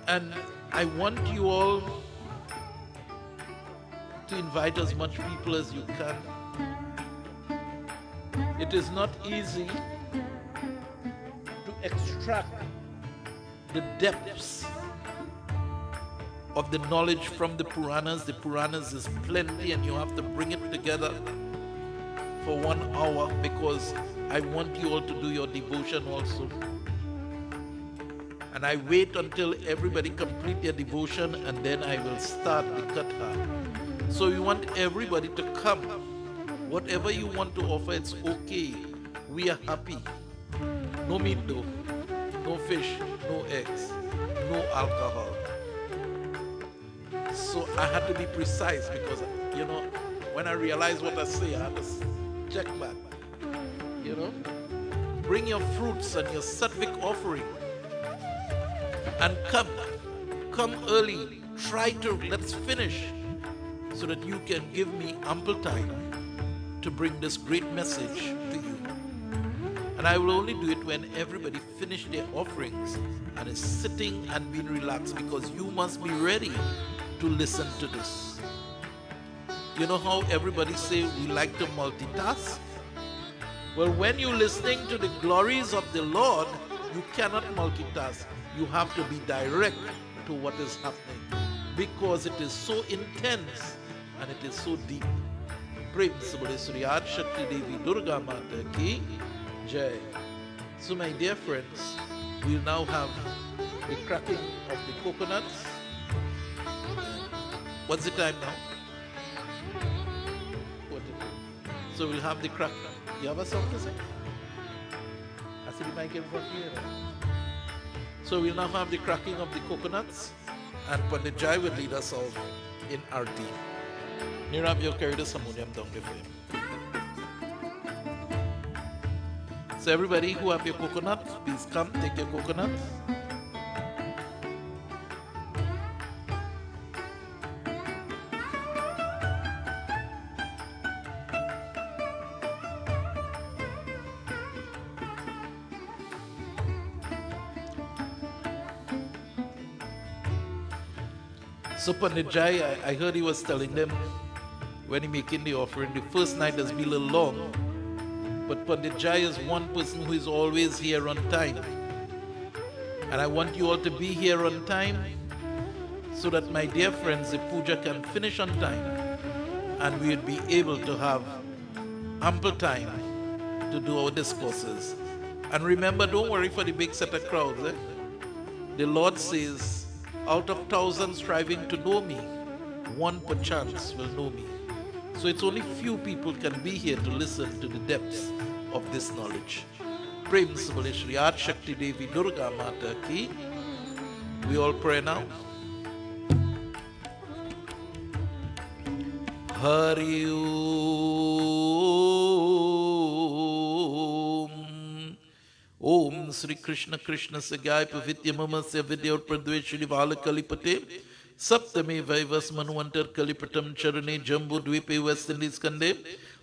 And I want you all to invite as much people as you can. It is not easy to extract the depths of the knowledge from the Puranas. The Puranas is plenty and you have to bring it together for 1 hour, because I want you all to do your devotion also. And I wait until everybody complete their devotion and then I will start the Katha. So we want everybody to come. Whatever you want to offer, it's okay. We are happy. No meat though, no fish, no eggs, no alcohol. So I had to be precise because, you know, when I realized what I say, I had to check back. You know, bring your fruits and your sattvic offering and come early. Try to, let's finish so that you can give me ample time to bring this great message to you. And I will only do it when everybody finish their offerings and is sitting and being relaxed, because you must be ready to listen to this. You know how everybody say we like to multitask? Well, when you're listening to the glories of the Lord, you cannot multitask. You have to be direct to what is happening, because it is so intense and it is so deep. Prem se bole Sri Adi Shakti Devi Durga Mata ki Jai. So my dear friends, we'll now have the cracking of the coconuts. What's the time now? So we'll have the crack. You have a song to sing? I see the mic in front here. So we'll now have the cracking of the coconuts, and Pandit Jai will lead us off in Arti. Nirab, you'll carry the harmonium down before him. So everybody who have your coconuts, please come, take your coconuts. So Pandit Jai, I heard he was telling them when he making the offering, the first night has been a little long, but Pandit Jai is one person who is always here on time. And I want you all to be here on time so that, my dear friends, the puja can finish on time and we'll be able to have ample time to do our discourses. And remember, don't worry for the big set of crowds. The Lord says, out of thousands striving to know me, one perchance will know me. So it's only few people can be here to listen to the depths of this knowledge. Prem se bole Shri Adi Shakti Devi Durga Mata ki. We all pray now. Hari Om Sri Krishna Krishna Sagay Pavitya Mamasya Vidya Pradveshri Vala Kalipate Saptame Vaivas Manuantar Kalipatam Charane Jambu Dvipe West Indies Kande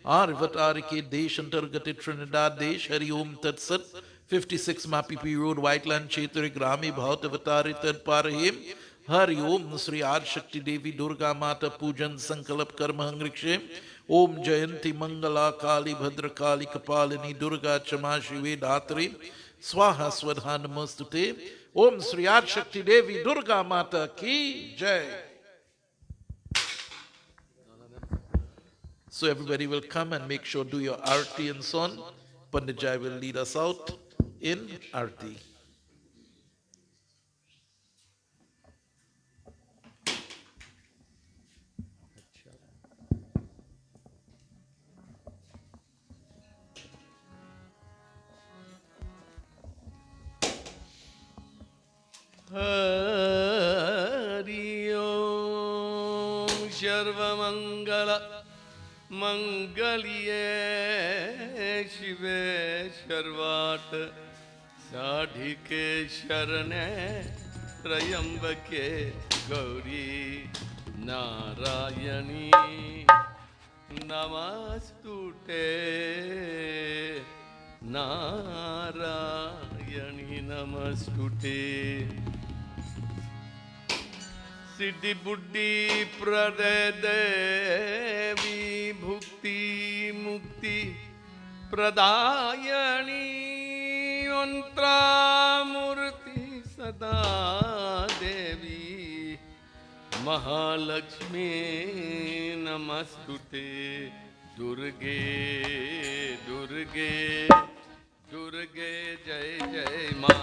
Arvatarike Deshantar Gati Trinidad Desh Hari Om Tat Sat 56 Mapipi Road Whiteland Chetri Grami Bhautavatari Tad Parahim Hari Om Sri Adi Shakti Devi Durga Mata Pujan Sankalap Karma Hangrikshe Om Jayanti Mangala Kali Bhadra Kali Kapalini Durga Chama Shive Dhatri Swaha Swadha Namastute Om Sri Adi Shakti Devi Durga Mata Ki Jai. So everybody will come and make sure do your arti and so on. Pandit Jai will lead us out in arti. Hari Om Sarvamangala Mangalye Shive Sarvat Sadhike Sharane Trayambake Gauri Narayani Namastute Narayani Namastute Siddhi Buddhi Pradevi Bhukti Mukti Pradayani Mantramurti Sada Devi Mahalakshmi Namastute Durge Durge Durge Jai Jai Ma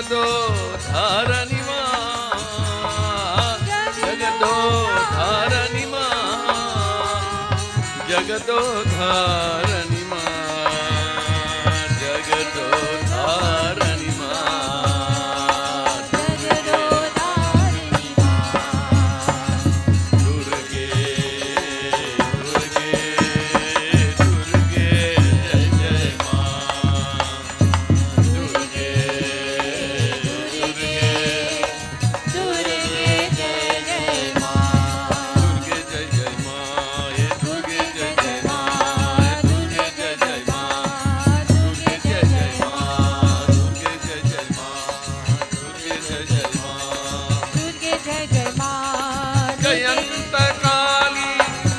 जगदोधारणी मां, जगदोधारणी मां, जगदोधारणी मां, जगदोधारणी मां, जगदोधारिणी मां। दुर्गे दुर्गे दुर्गे जय जय मां, दुर्गे दुर्गे दुर्गे जय जय मां। दुर्गे जय जय मां, ये दुर्गे जय जय मां, दुर्गे जय जय मां, दुर्गे जय जय मां, दुर्गे जय जय मां, दुर्गे जय जय मां। दुर्गे जय जय मां। जयंत काली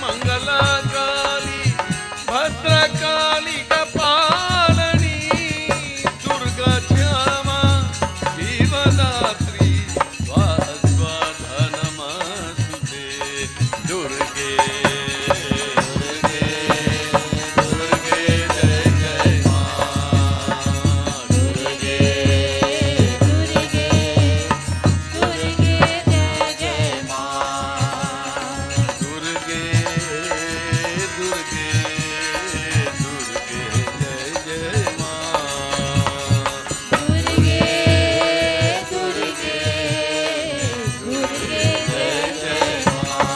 मंगला काली भद्रकाली कपालनी, दुर्गा क्षमा शिवदात्री स्वाहा नमस्ते। दुर्गे दुर्गे दुर्गे जय जय मां, दुर्गे दुर्गे दुर्गे जय जय मां। दुर्गे दुर्गे दुर्गे जय जय मां, दुर्गे दुर्गे दुर्गे जय जय मां।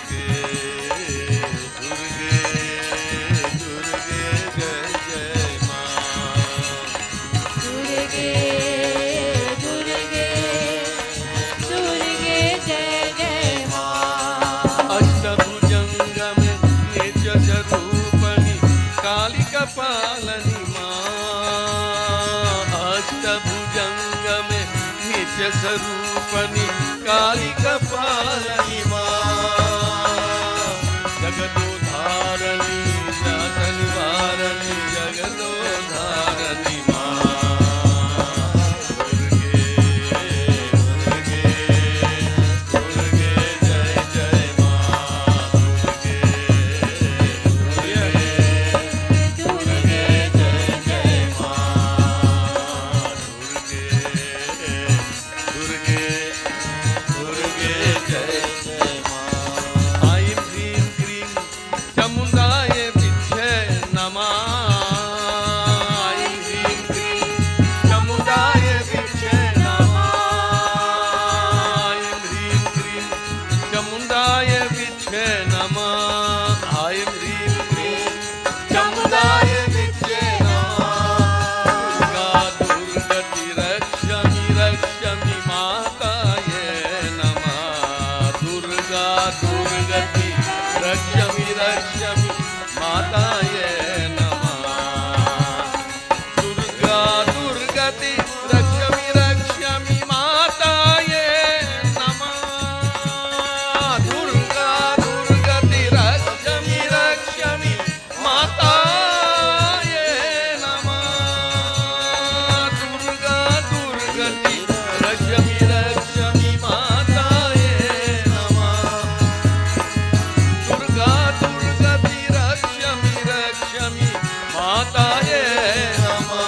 दुर्गे दुर्गे दुर्गे जय जय मां, दुर्गे दुर्गे दुर्गे जय जय मां। अष्टभुजंग में निज स्वरूपणी काली कपालनी मां, अष्टभुजंग में निज स्वरूपणी काली कपालनी मां, जगदोधारणी जात निवारणी जगदोधारणी मां, दुर्गे दुर्गे दुर्गे जय जय मां, दुर्गे दुर्गे दुर्गे जय जय मां, दुर्गे दुर्गे जय जय मां। ऐं ह्रीं क्रीं चामुण्डाय विद्महे नमः, ऐं ह्रीं क्रीं चामुण्डाय विद्महे नमः, ऐं ह्रीं क्रीं चामुण्डाय विद्महे नमः, ऐं ह्रीं क्रीं चामुण्डाय विद्महे नमः। दुर्गा दुर्गति रक्षमि रक्षमि माताये नमः, दुर्गा दुर्गति रक्षमि रक्षमि माताये नमः, दुर्गा दुर्गति रक्षमि रक्षमि माताये नमः, दुर्गा दुर्गति रक्षमि रक्षमि माताये नमः, दुर्गा दुर्गति रक्षमि रक्षमि माताये नमः, दुर्गा दुर्गति रक्षमि रक्षमि माताये नमः,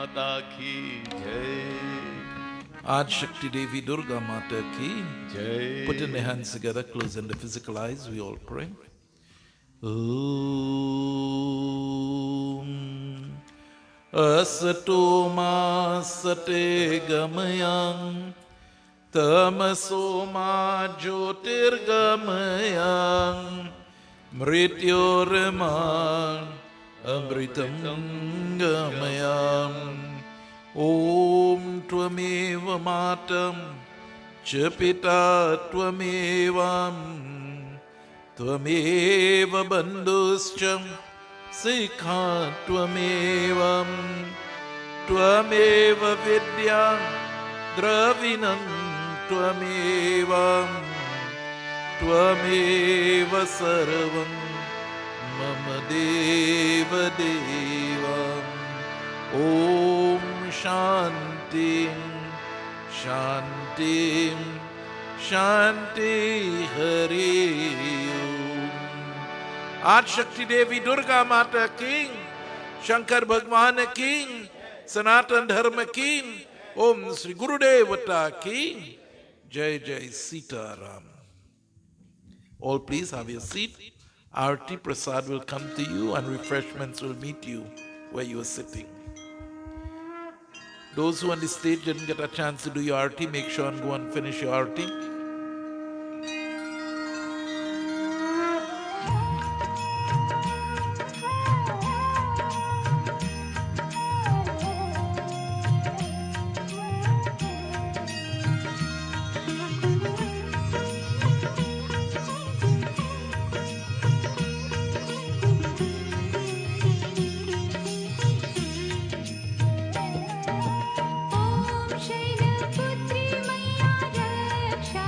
माता की जय। Adi Shakti Devi Durga Mata ki. जय। Put in the hands together, closing the physical eyes, we all pray. Om Asato Ma Sate Gamayam Tamaso Ma Jyotirgamayam Mrityorma Amritam Gamayam Om Tvameva Matam Chapita Tvamevam Tvameva Bandhuscham Sikha Tvamevam Tvameva Vidyam Dravinam Tvamevam Tvameva Sarvam Mama Deva Devam Om Shanti Shanti Shanti Hari Om Adi Shakti Devi Durga Mata King Shankar Bhagwan King Sanatan Dharma King Om Sri Gurudevata King Jai Jai Sita Ram. All please have your seat. Arti Prasad will come to you and refreshments will meet you where you are sitting. Those who on the stage didn't get a chance to do your arti, make sure and go and finish your arti. ॐ शैलपुत्री मैया रक्षा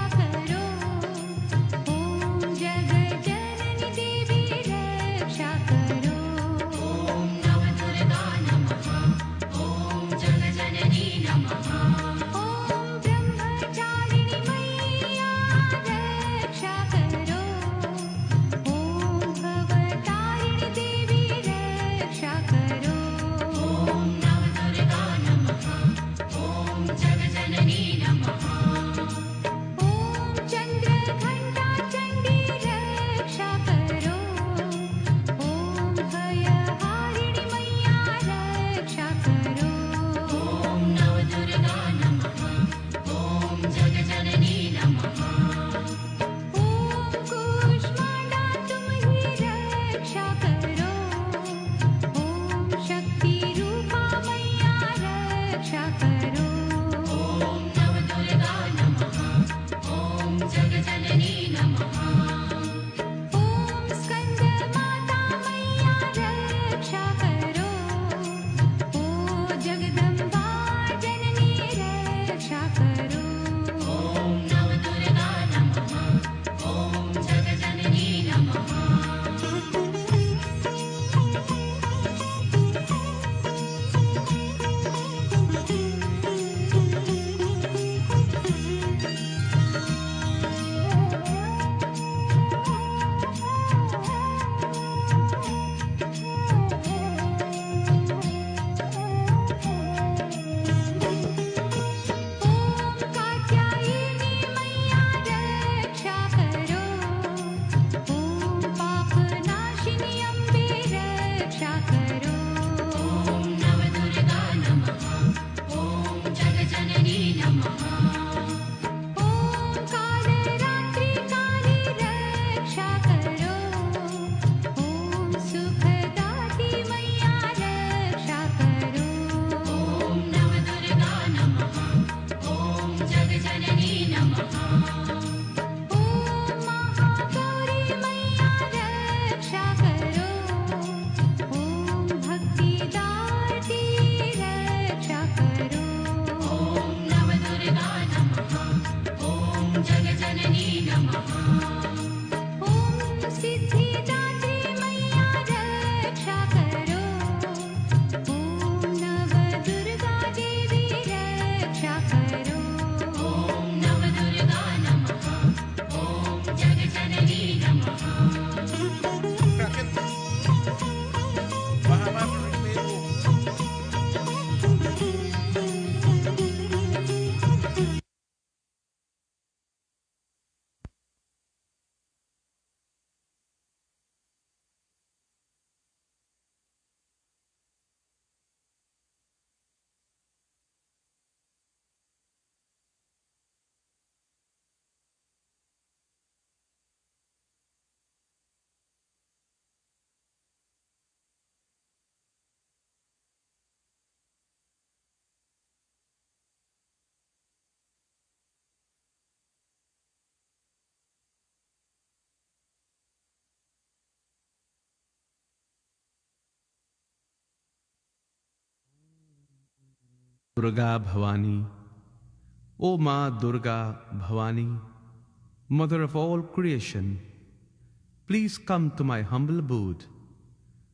Durga Bhavani, O Ma Durga Bhavani, Mother of all creation, please come to my humble abode,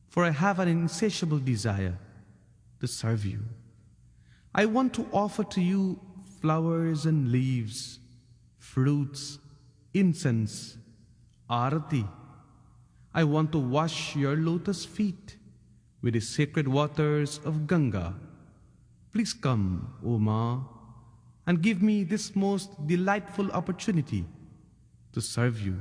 for I have an insatiable desire to serve you. I want to offer to you flowers and leaves, fruits, incense, arati. I want to wash your lotus feet with the sacred waters of Ganga. Please come, O Ma, and give me this most delightful opportunity to serve you.